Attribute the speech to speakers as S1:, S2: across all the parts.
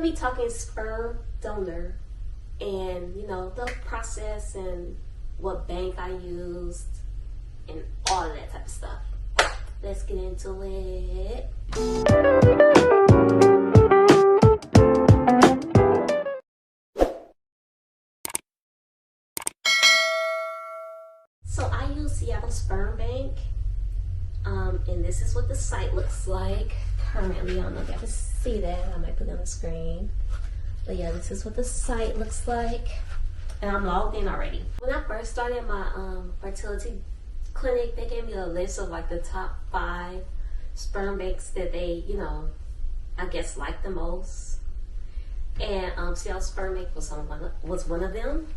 S1: be talking sperm donor and, you know, the process and what bank I used and all of that type of stuff. Let's get into it. So I use Seattle Sperm Bank, and this is what the site looks like currently. I don't know if you can see that. I might put it on the screen. But yeah, this is what the site looks like. And I'm logged in already. When I first started my fertility clinic, they gave me a list of like the top 5 sperm banks that they, you know, I guess like the most. And Seattle Sperm Bank was one of them.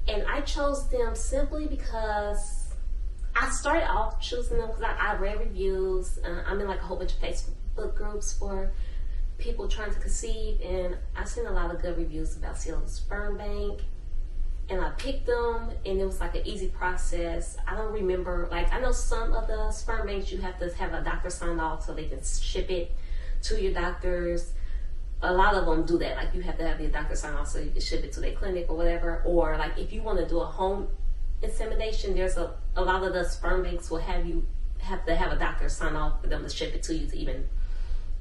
S1: And I chose them simply because I started off choosing them because I read reviews. I'm in like a whole bunch of Facebook groups for people trying to conceive, and I've seen a lot of good reviews about Seattle Sperm Bank. And I picked them, and it was like an easy process. I don't remember, like, I know some of the sperm banks you have to have a doctor sign off so they can ship it to your doctors. A lot of them do that, like you have to have your doctor sign off so you can ship it to their clinic or whatever. Or like if you want to do a home insemination, there's a lot of the sperm banks will have you have to have a doctor sign off for them to ship it to you to even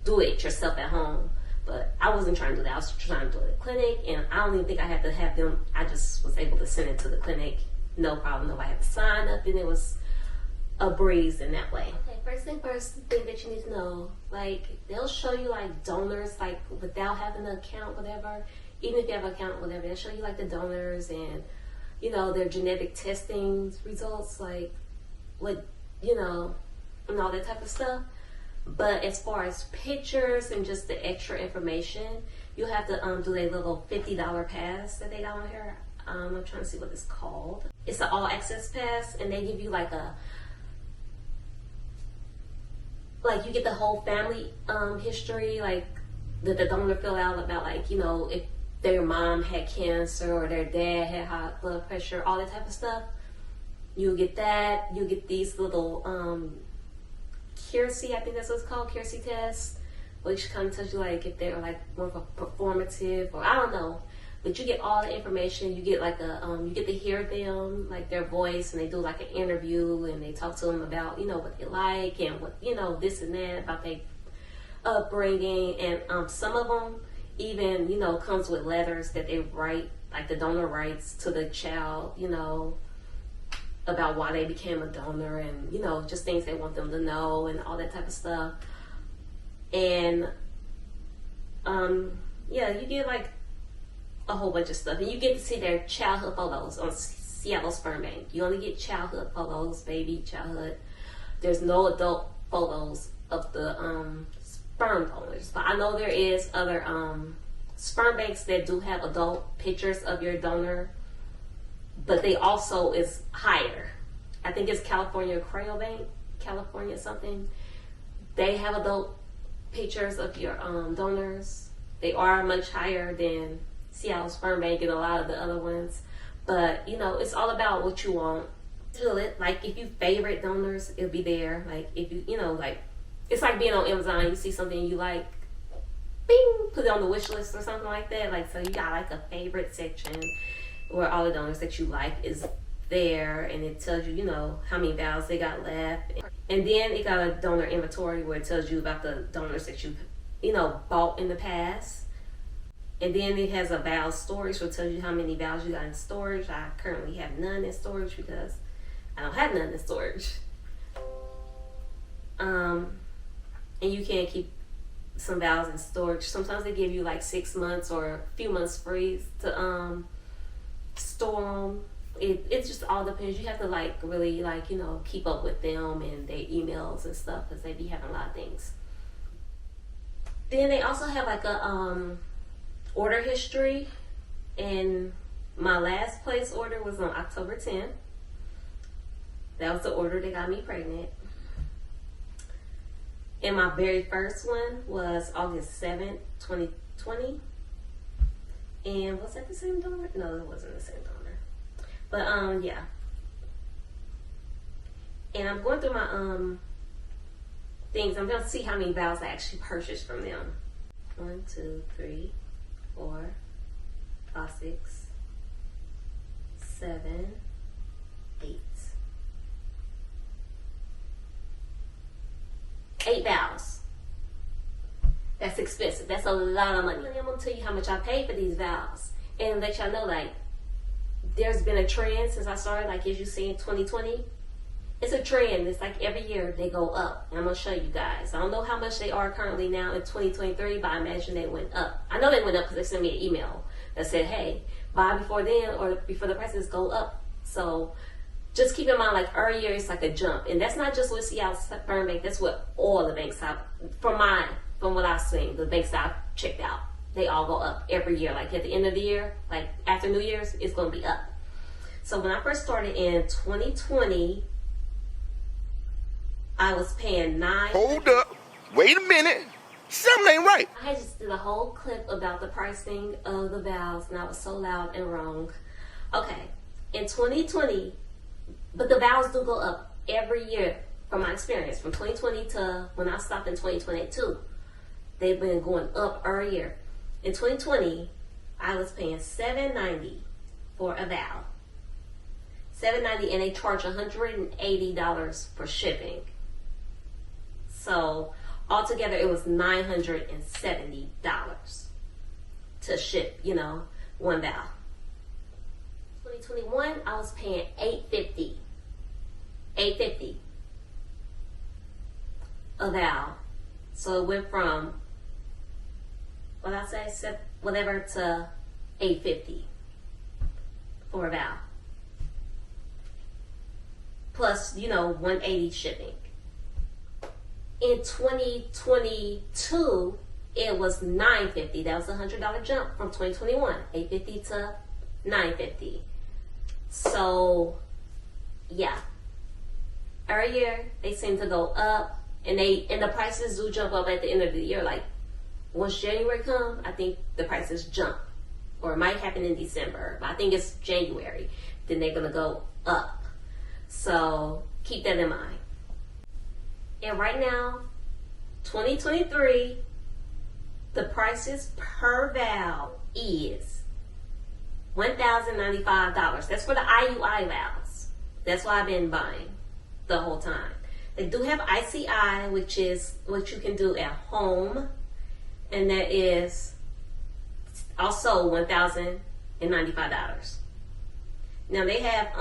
S1: do it yourself at home. But I wasn't trying to do that. I was trying to do it at the clinic, and I don't even think I had to have them. I just was able to send it to the clinic, no problem. Nobody had to sign up, and it was a breeze in that way. Okay, first thing that you need to know, like, they'll show you like donors, like without having an account, whatever. Even if you have an account, whatever, they'll show you like the donors and, you know, their genetic testing results, like what, you know, and all that type of stuff. But as far as pictures and just the extra information, you have to do their little $50 pass that they got on here. I'm trying to see what it's called. It's an all access pass, and they give you like you get the whole family history, like that the donor fill out about, like, you know, if their mom had cancer or their dad had high blood pressure, all that type of stuff. You'll get that. You'll get these little Curacy, I think that's what it's called, Curacy test, which kind of tells you like if they're like more of a performative, or I don't know, but you get all the information. You get like you get to hear them, like their voice, and they do like an interview, and they talk to them about, you know, what they like and what, you know, this and that about their upbringing. And some of them even, you know, comes with letters that they write, like the donor writes to the child, you know, about why they became a donor, and, you know, just things they want them to know and all that type of stuff. And yeah, you get like a whole bunch of stuff, and you get to see their childhood photos on Seattle Sperm Bank. You only get childhood photos, baby childhood. There's no adult photos of the sperm donors, but I know there is other sperm banks that do have adult pictures of your donor, but they also is higher. I think it's California Cryo Bank, California something. They have adult pictures of your donors. They are much higher than Seattle Sperm Bank and a lot of the other ones. But, you know, it's all about what you want. Feel it. Like, if you favorite donors, it'll be there. Like, if you know, like, it's like being on Amazon. You see something you like, bing, put it on the wish list or something like that. Like, so you got like a favorite section where all the donors that you like is there, and it tells you, you know, how many vows they got left. And then it got a donor inventory where it tells you about the donors that you know, bought in the past. And then it has a vow storage, which tells you how many vows you got in storage. I currently have none in storage because I don't have none in storage. And you can keep some vows in storage. Sometimes they give you like 6 months or a few months free to store them. It just all depends. You have to like really, like, you know, keep up with them and their emails and stuff, because they be having a lot of things. Then they also have like a order history, and my last place order was on October 10th. That was the order that got me pregnant. And my very first one was August 7th, 2020. And was that the same donor? No, it wasn't the same donor. But yeah. And I'm going through my things. I'm gonna see how many vows I actually purchased from them. 1, 2, 3, 4, 5, 6, 7, 8. 8 valves. That's expensive. That's a lot of money. I'm gonna tell you how much I paid for these valves and let y'all know, like, there's been a trend since I started, like as you see in 2020. It's a trend. It's like every year they go up. And I'm gonna show you guys. I don't know how much they are currently now in 2023, but I imagine they went up. I know they went up because they sent me an email that said, hey, buy before then or before the prices go up. So just keep in mind, like every year it's like a jump. And that's not just with Seattle Sperm Bank, that's what all the banks have, from what I've seen, the banks that I've checked out, they all go up every year. Like at the end of the year, like after New Year's, it's gonna be up. So when I first started in 2020, I was paying
S2: Hold up. Wait a minute. Something ain't right.
S1: I just did a whole clip about the pricing of the valves, and I was so loud and wrong. Okay, in 2020, but the valves do go up every year from my experience, from 2020 to when I stopped in 2022. They've been going up every year. In 2020, I was paying $7.90 for a valve. $7.90, and they charge $180 for shipping. So altogether, it was $970 to ship, one valve. 2021, I was paying $850 a valve. So it went from, whatever to $850 for a valve. Plus, $180 shipping. In 2022, it was $950. That was a $100 jump from 2021, $850 to $950. So, yeah, every year they seem to go up, and the prices do jump up at the end of the year. Like once January comes, I think the prices jump, or it might happen in December, but I think it's January. Then they're gonna go up. So keep that in mind. And right now, 2023, the prices per valve is $1,095. That's for the IUI valves. That's what I've been buying the whole time. They do have ICI, which is what you can do at home, and that is also $1,095. Now they have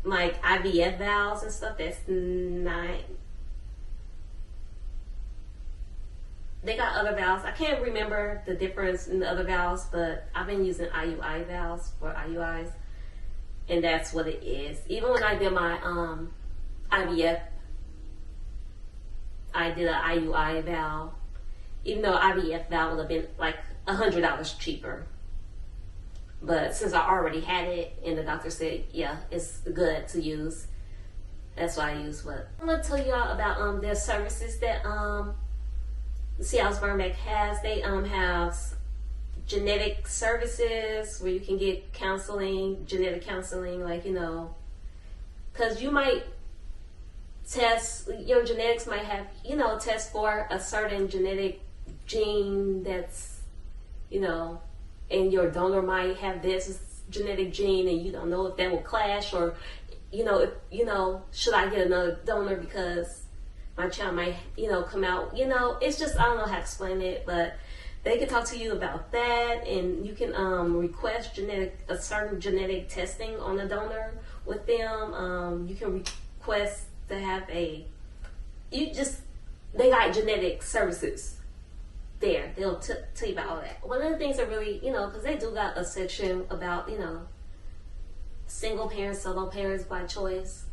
S1: like IVF valves and stuff. That's $9. They got other valves. I can't remember the difference in the other valves, but I've been using IUI valves for IUIs, and that's what it is. Even when I did my IVF, I did an IUI valve. Even though IVF valve would have been like $100 cheaper. But since I already had it and the doctor said, yeah, it's good to use, that's why I use what. I'm going to tell y'all about their services that Seattle Sperm Bank has. They have genetic services where you can get counseling, genetic counseling, like, because you might test, your genetics might have, test for a certain genetic gene that's, and your donor might have this genetic gene, and you don't know if that will clash, or if, should I get another donor because my child might come out, it's just, I don't know how to explain it, but they can talk to you about that, and you can request a certain genetic testing on the donor with them. You can request to have they got genetic services there. They'll tell you about all that. One of the things that really, because they do got a section about, single parents, solo parents by choice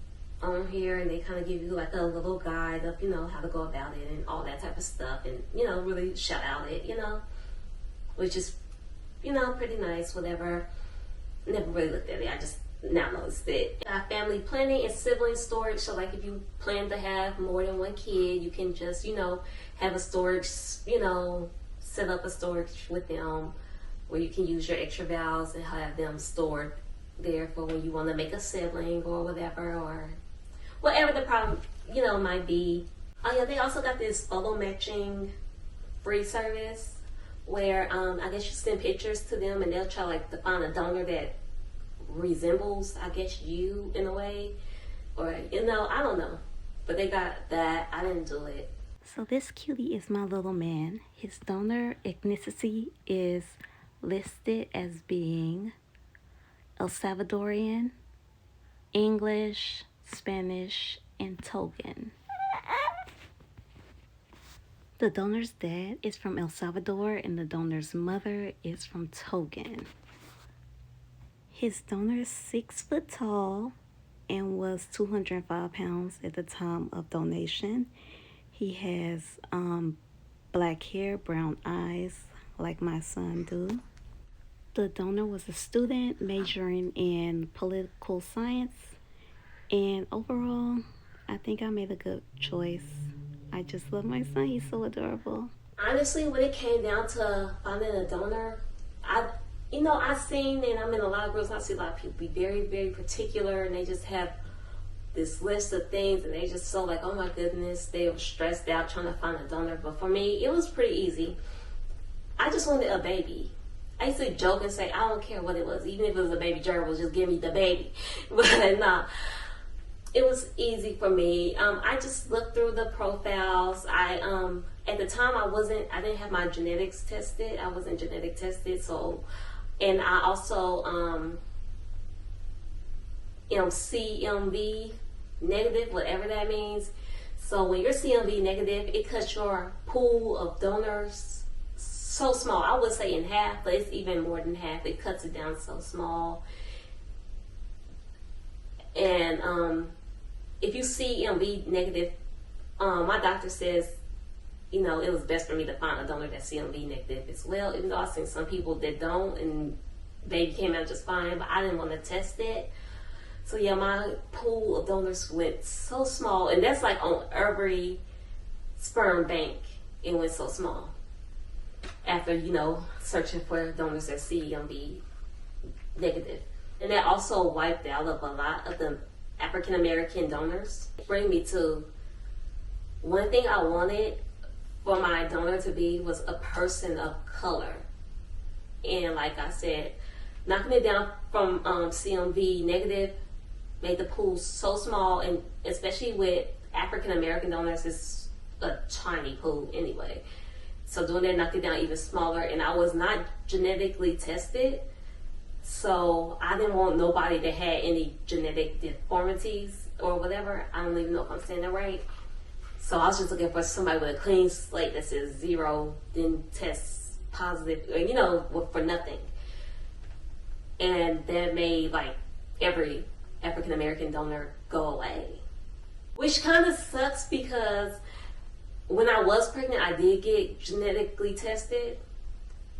S1: on here, and they kind of give you like a little guide of, how to go about it and all that type of stuff, and, really shout out it, which is, pretty nice, whatever. Never really looked at it. I just now noticed it. Family planning and sibling storage. So like if you plan to have more than one kid, you can just, have a storage, set up a storage with them where you can use your extra valves and have them stored there for when you want to make a sibling or whatever, or whatever the problem, might be. Oh yeah, they also got this photo matching free service where I guess you send pictures to them and they'll try like to find a donor that resembles, I guess, you in a way, or I don't know, but they got that. I didn't do it.
S3: So this cutie is my little man. His donor ethnicity is listed as being El Salvadorian, English, Spanish, and Togan. The donor's dad is from El Salvador and the donor's mother is from Togan. His donor is 6 foot tall and was 205 pounds at the time of donation. He has black hair, brown eyes, like my son do. The donor was a student majoring in political science, and overall, I think I made a good choice. I just love my son. He's so adorable.
S1: Honestly, when it came down to finding a donor, I've seen, and I'm in a lot of groups, I see a lot of people be very, very particular, and they just have this list of things, and they just so like, oh my goodness, they were stressed out trying to find a donor. But for me, it was pretty easy. I just wanted a baby. I used to joke and say, I don't care what it was, even if it was a baby gerbil, just give me the baby. But no, it was easy for me. I just looked through the profiles. At the time I didn't have my genetics tested. I wasn't genetic tested, so, and I also CMV negative, whatever that means. So when you're CMV negative, it cuts your pool of donors so small. I would say in half, but it's even more than half. It cuts it down so small. And if you CMV negative, my doctor says, it was best for me to find a donor that's CMV negative as well, even though I've seen some people that don't and baby came out just fine, but I didn't want to test it. So yeah, my pool of donors went so small, and that's like on every sperm bank, it went so small. After, searching for donors that CMV negative. And that also wiped out of a lot of the African American donors. Bring me to one thing I wanted for my donor to be was a person of color. And like I said, knocking it down from CMV negative made the pool so small, and especially with African American donors, it's a tiny pool anyway. So doing that knocked it down even smaller, and I was not genetically tested, so I didn't want nobody that had any genetic deformities or whatever. I don't even know if I'm saying that right. So I was just looking for somebody with a clean slate that says 0, then tests positive, or, for nothing. And that made like every African American donor go away, which kind of sucks because when I was pregnant, I did get genetically tested,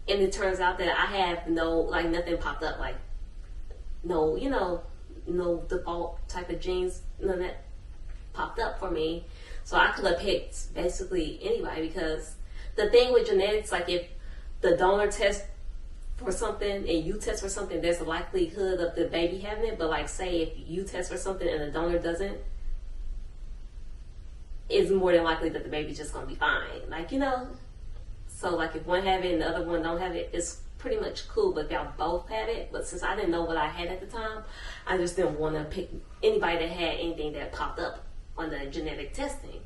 S1: and it turns out that I have nothing popped up, like no default type of genes, none of that popped up for me. So I could have picked basically anybody, because the thing with genetics, like if the donor tests for something and you test for something, there's a likelihood of the baby having it. But like, say if you test for something and the donor doesn't, it's more than likely that the baby's just gonna be fine. So like if one have it and the other one don't have it, it's pretty much cool. But if y'all both had it, but since I didn't know what I had at the time, I just didn't want to pick anybody that had anything that popped up on the genetic testing.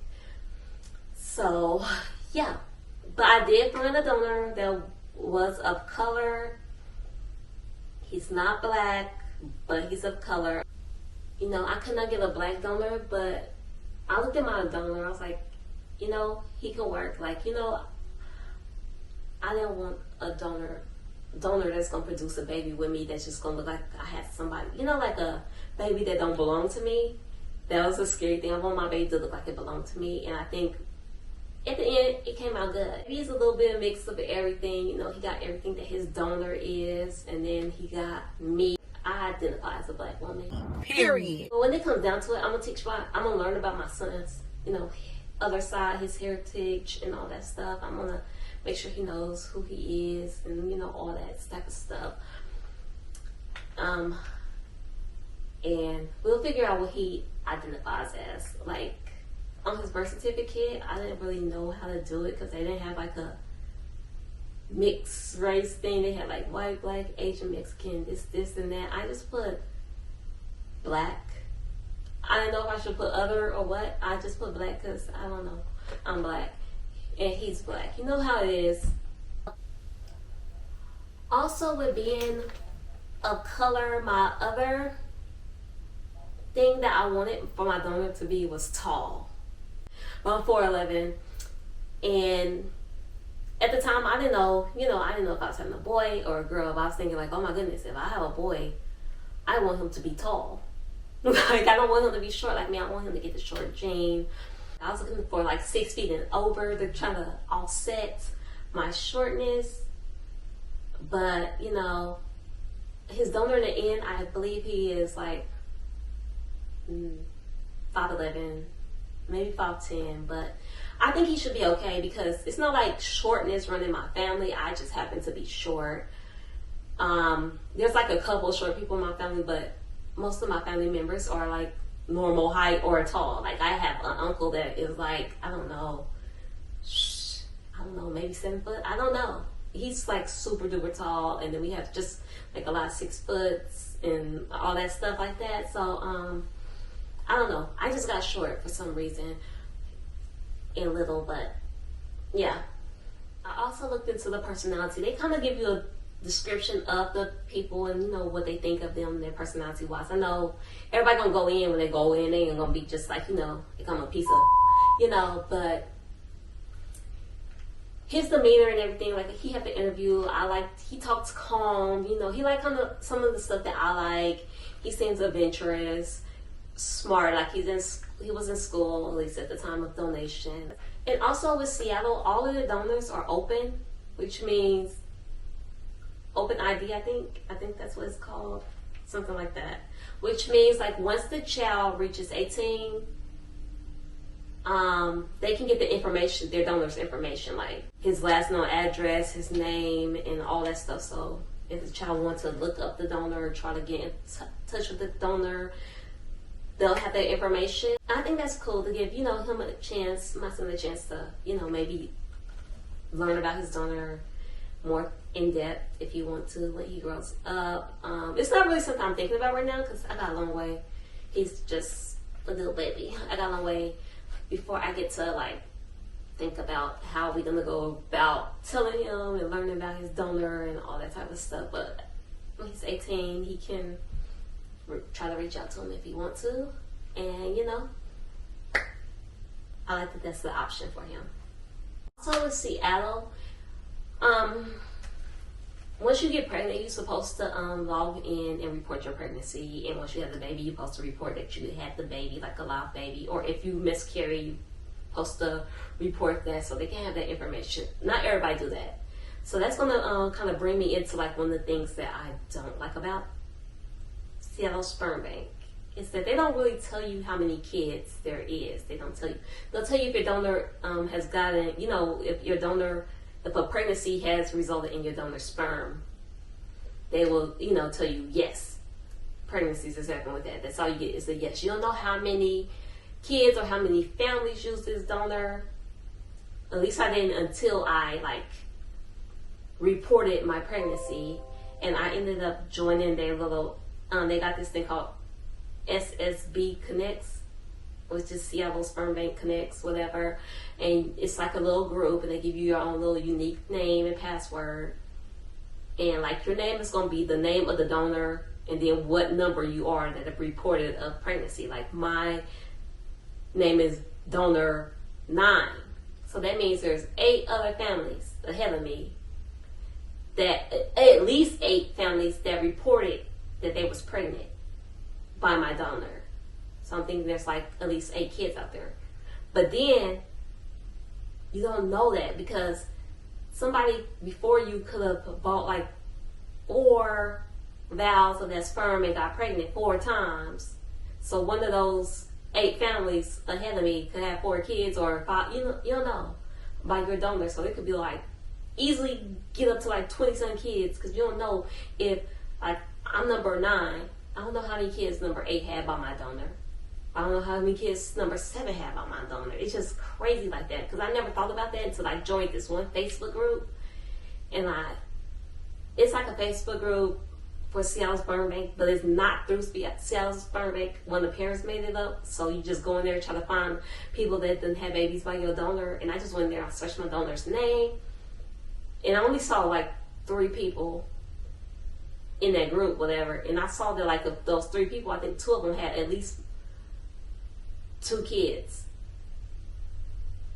S1: So yeah, but I did find a donor that was of color. He's not black, but he's of color. I could not get a black donor, but I looked at my donor, I was like, he can work. I didn't want a donor that's gonna produce a baby with me that's just gonna look like I had somebody, like a baby that don't belong to me. That was a scary thing. I want my baby to look like it belonged to me, and I think at the end it came out good. He's a little bit of mix of everything. He got everything that his donor is, and then he got me. I identify as a black woman.
S2: Period.
S1: But when it comes down to it, I'm gonna learn about my son's, other side, his heritage and all that stuff. I'm gonna make sure he knows who he is and all that type of stuff. And we'll figure out what he identifies as. Like on his birth certificate, I didn't really know how to do it because they didn't have like a mixed race thing. They had like white, black, Asian, Mexican, this, and that. I just put black. I didn't know if I should put other or what. I just put black because I don't know. I'm black and he's black. You know how it is. Also, with being of color, my other thing that I wanted for my donor to be was tall. I'm 4'11", and at the time I didn't know, I didn't know if I was having a boy or a girl. But I was thinking like, oh my goodness, if I have a boy, I want him to be tall. Like, I don't want him to be short like me. I want him to get the short gene. I was looking for like 6 feet and over. They're trying to offset my shortness. But, his donor in the end, I believe he is like 5'11", maybe 5'10", but I think he should be okay because it's not like shortness running my family. I just happen to be short. There's like a couple short people in my family, but most of my family members are like normal height or tall. Like, I have an uncle that is like, I don't know, maybe 7 foot. I don't know. He's like super duper tall, and then we have just like a lot of 6 foot and all that stuff like that. So I don't know. I just got short for some reason and little, but yeah. I also looked into the personality. They kind of give you a description of the people and what they think of them, their personality wise. I know everybody gonna go in. When they go in, they ain't gonna be just like become a piece of but his demeanor and everything, like he had the interview, he talks calm, he like kind of some of the stuff that I like. He seems adventurous, smart, like he was in school, at least at the time of donation. And also with Seattle, all of the donors are open, which means open ID, I think that's what it's called, something like that. Which means like once the child reaches 18, they can get the information, their donor's information, like his last known address, his name, and all that stuff. So if the child wants to look up the donor, try to get in touch with the donor, they'll have that information. I think that's cool to give, him a chance, my son a chance to, maybe learn about his donor more in depth if you want to when he grows up. It's not really something I'm thinking about right now because I got a long way. He's just a little baby. I got a long way before I get to like think about how we're gonna go about telling him and learning about his donor and all that type of stuff. But when he's 18, he can try to reach out to him if he wants to, and I like that that's the option for him. Also with Seattle, once you get pregnant, you're supposed to log in and report your pregnancy. And once you have the baby, you're supposed to report that you had the baby, like a live baby. Or if you miscarry, you're supposed to report that so they can have that information. Not everybody do that. So that's going to kind of bring me into like one of the things that I don't like about Seattle Sperm Bank. Is that they don't really tell you how many kids there is. They don't tell you. They'll tell you if your donor has gotten, if your donor... if a pregnancy has resulted in your donor's sperm, they will, tell you yes. Pregnancies is happening with that. That's all you get is a yes. You don't know how many kids or how many families use this donor. At least I didn't until I reported my pregnancy, and I ended up joining their little. They got this thing called SSB Connects, which is Seattle Sperm Bank Connects, whatever. And it's like a little group, and they give you your own little unique name and password. And like your name is going to be the name of the donor, and then what number you are that have reported a pregnancy. Like my name is donor 9. So that means there's 8 other families ahead of me, that at least 8 families that reported that they was pregnant by my donor. So I'm thinking there's like at least 8 kids out there. But then you don't know that because somebody before you could have bought like 4 vials of that sperm and got pregnant 4 times. So one of those 8 families ahead of me could have 4 kids or 5. You don't know by your donor. So it could be like easily get up to like 20-some kids because you don't know if like I'm number 9. I don't know how many kids number 8 had by my donor. I don't know how many kids number 7 had by my donor. It's just crazy like that because I never thought about that until I joined this one Facebook group. And it's like a Facebook group for Seattle Sperm Bank, but it's not through Seattle Sperm Bank. One of the parents made it up, so you just go in there and try to find people that didn't have babies by your donor. And I just went in there, I searched my donor's name, and I only saw like 3 people in that group, whatever. And I saw that like of those 3 people, I think 2 of them had at least 2 kids.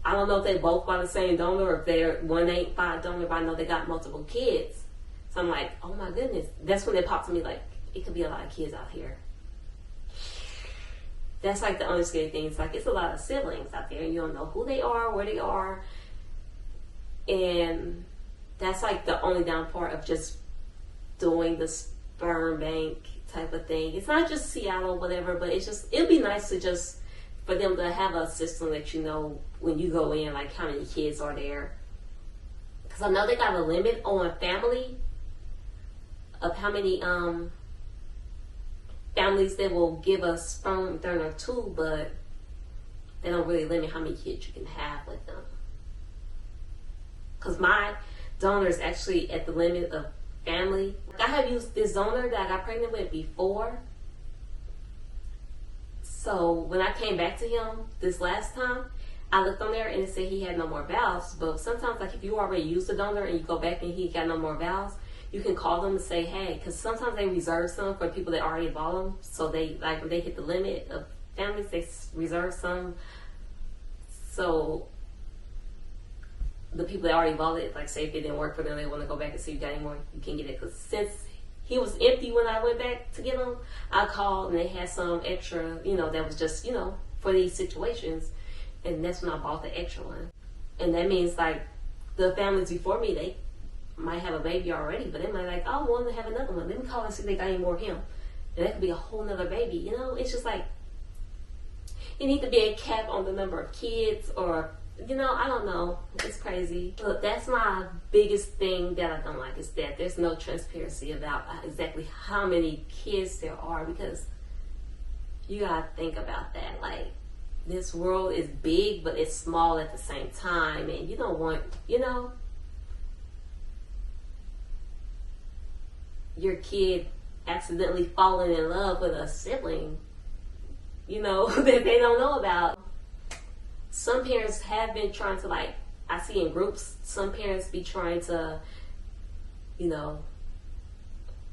S1: I don't know if they both by the same donor or if one ain't by a donor, but I know they got multiple kids. So I'm like, oh my goodness. That's when it popped to me like, it could be a lot of kids out here. That's like the only scary thing. It's like, it's a lot of siblings out there and you don't know who they are, where they are. And that's like the only down part of just doing the sperm bank type of thing. It's not just Seattle, whatever, but it'd be nice to just, for them to have a system that you know when you go in, like how many kids are there. Because I know they got a limit on family of how many families they will give a sperm donor to, but they don't really limit how many kids you can have with them. Because my donor is actually at the limit of family. I have used this donor that I got pregnant with before. So when I came back to him this last time, I looked on there and it said he had no more valves. But sometimes, like if you already used the donor and you go back and he got no more valves, you can call them and say, hey, because sometimes they reserve some for people that already bought them. So they, like when they hit the limit of families, they reserve some. So the people that already bought it, like say if it didn't work for them, they want to go back and see if you got any more, you can get it. Because since he was empty when I went back to get him, I called and they had some extra, that was just, for these situations. And that's when I bought the extra one. And that means like the families before me, they might have a baby already, but they might like, oh, I want to have another one. Let me call and see if they got any more of him. And that could be a whole nother baby, It's just like, you need to be a cap on the number of kids or, I don't know. It's crazy. Look, that's my biggest thing that I don't like is that there's no transparency about exactly how many kids there are, because you gotta think about that. Like, this world is big, but it's small at the same time, and you don't want, your kid accidentally falling in love with a sibling, that they don't know about. Some parents have been trying to, like, I see in groups, some parents be trying to,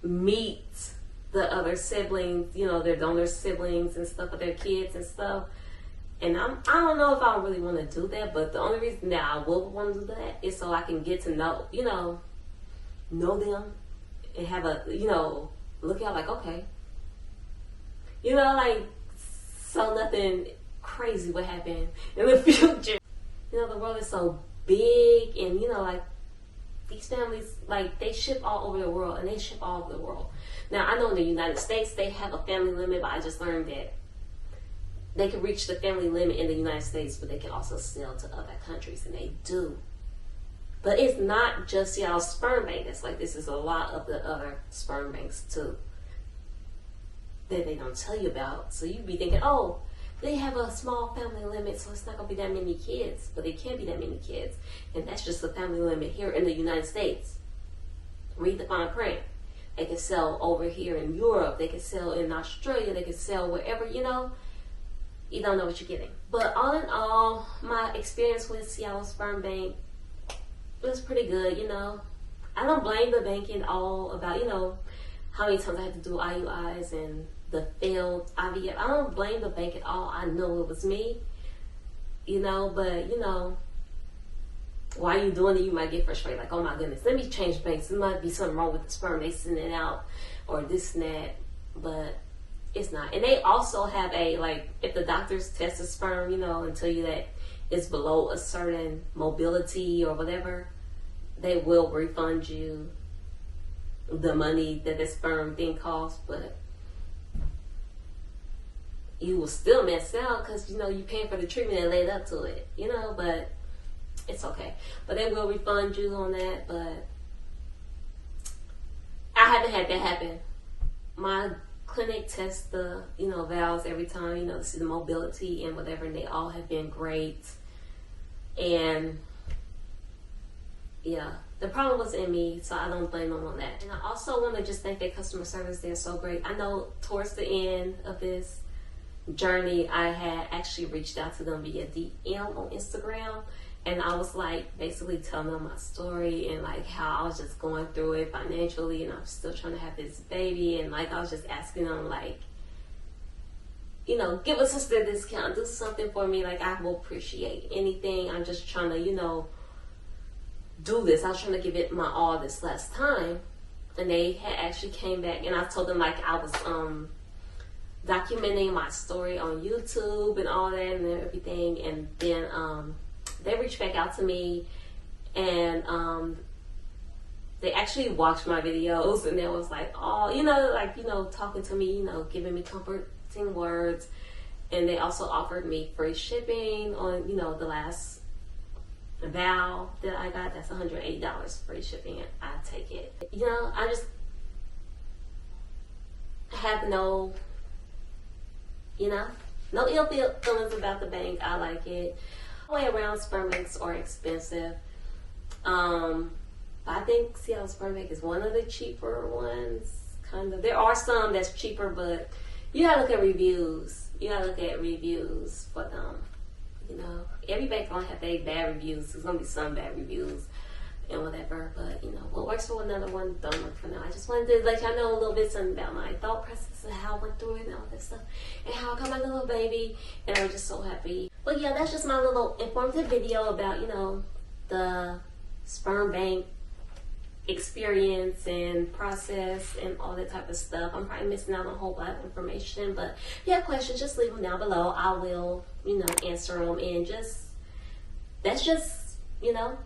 S1: meet the other siblings, their donor siblings and stuff with their kids and stuff. And I don't know if I really want to do that, but the only reason that I will want to do that is so I can get to know them and have a, look out like, okay. So nothing crazy would happen in the future. The world is so big, and like these families, like they ship all over the world, and they ship all over the world. Now I know in the United States they have a family limit, but I just learned that they can reach the family limit in the United States, but they can also sell to other countries, and they do. But it's not just Seattle Sperm Bank. It's like this is a lot of the other sperm banks too that they don't tell you about. So you'd be thinking, oh, they have a small family limit, so it's not going to be that many kids. But it can't be that many kids. And that's just the family limit here in the United States. Read the fine print. They can sell over here in Europe. They can sell in Australia. They can sell wherever, you don't know what you're getting. But all in all, my experience with Seattle Sperm Bank was pretty good, I don't blame the bank at all about, how many times I had to do IUIs and the failed IVF. I don't blame the bank at all. I know it was me, but, while you're doing it, you might get frustrated. Like, oh my goodness, let me change banks. There might be something wrong with the sperm. They send it out or this and that, but it's not. And they also have if the doctors test the sperm, and tell you that it's below a certain mobility or whatever, they will refund you the money that the sperm thing costs, but you will still mess out because, you're paying for the treatment and laid up to it, but it's okay. But they will refund you on that, but I haven't had that happen. My clinic tests the, valves every time, to see the mobility and whatever, and they all have been great. And yeah, the problem was in me, so I don't blame them on that. And I also want to just thank their customer service. They're so great. I know towards the end of this journey, I had actually reached out to them via DM on Instagram, and I was like basically telling them my story and like how I was just going through it financially, and I'm still trying to have this baby, and like I was just asking them like, you know, give us a sister discount, do something for me. Like, I will appreciate anything. I'm just trying to, you know, do this. I was trying to give it my all this last time, and they had actually came back, and I told them like I was documenting my story on YouTube and all that and everything, and then they reached back out to me, and they actually watched my videos, and they was like, oh, you know, like, you know, talking to me, you know, giving me comforting words, and they also offered me free shipping on, you know, the last vow that I got. That's $108 free shipping. I take it. You know, I just have no, you know, no ill feelings about the bank. I like it. Way around, sperm banks are expensive. I think Seattle Sperm Bank is one of the cheaper ones. Kind of. There are some that's cheaper, but you gotta look at reviews. You gotta look at reviews for them. You know, every bank gonna have their bad reviews. There's gonna be some bad reviews and whatever. But you know, what works for another one don't work for now. I just wanted to let y'all know a little bit something about my thought process and how I went through it and all that stuff, and how I got my little baby. And I'm just so happy. But yeah, that's just my little informative video about, you know, the sperm bank experience and process and all that type of stuff. I'm probably missing out on a whole lot of information, but if you have questions, just leave them down below. I will, you know, answer them, and just, that's just, you know,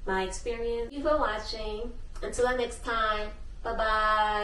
S1: my experience. Thank you for watching. Until the next time, bye bye.